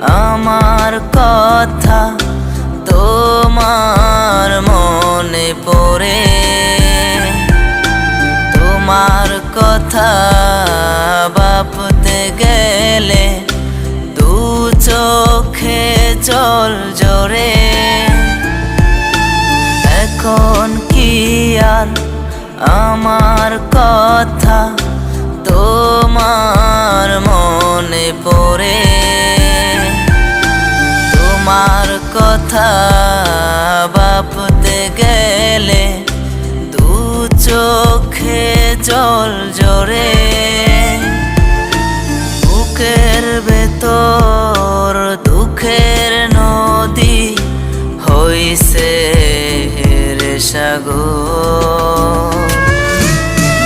আমার কথা তোমার মনে পড়ে, তোমার কথা ভাবতে গেলে দু চোখে জল ঝরে। এখন কি আর আমার কথা তোমার মনে পড়ে? তোমার কথা ভাবতে গেলে দু চোখে জল ঝরে। বুকের ভেতর দুঃখের নদী হইছে রে সাগর।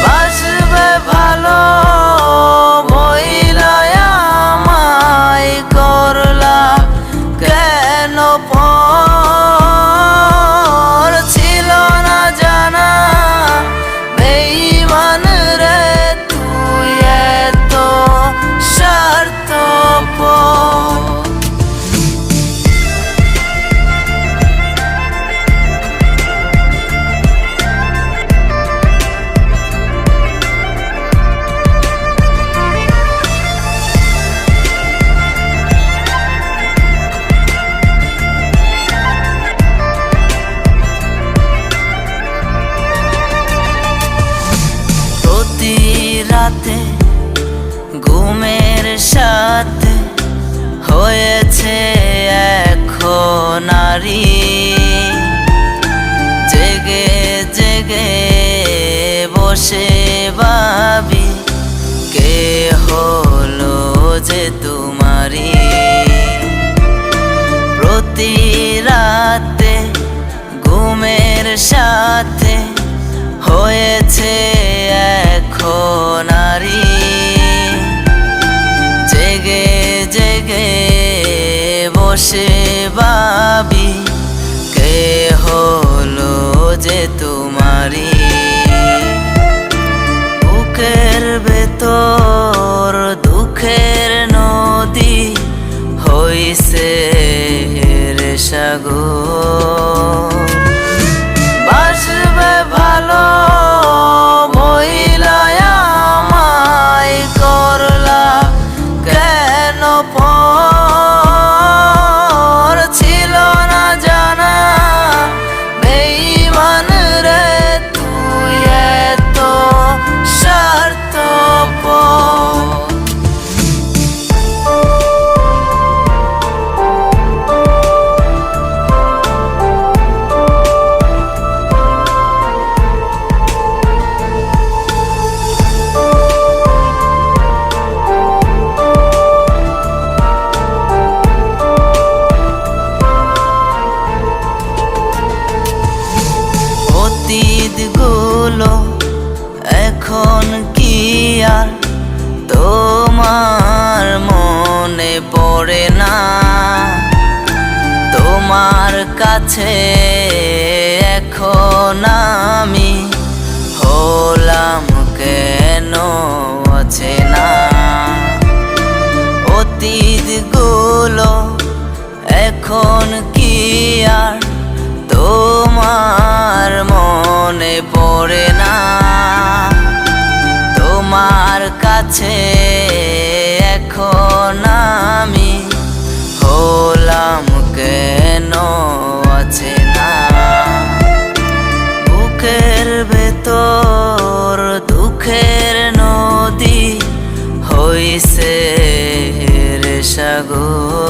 বাসবে ভালো বইলা আমায় করলা কেন পর? ছিল না জানা বেঈমান রে তুই এত স্বার্থপর। রাতে ঘুমের সাথে হয়েছে এখন নারী। জেগে জেগে বসে ভাবি কে হলো যে তোমারি। প্রতি রাতে ঘুমের সাথে হয়েছে এখন নারী। জেগে জেগে বসে ভাবি কে হলো যে তোমারি। বুকের ভেতর দুঃখের নদী হইছে রে সাগর। বাসবে ভালো বইলা আমায় করলা কেন পর? ছিল না জানা বেঈমান রে তুই এত স্বার্থপর। অতীতগুলো এখন কি আর তোমার মনে পড়ে না? তোমার কাছে এখন আমি হলাম কেন অচেনা? অতীতগুলো এখন কি আর তোমার মনে পড়ে না? তোমার কাছে এখন আমি হলাম কেন অচেনা? বুকের ভেতর দুঃখের নদী হইছে রে সাগর।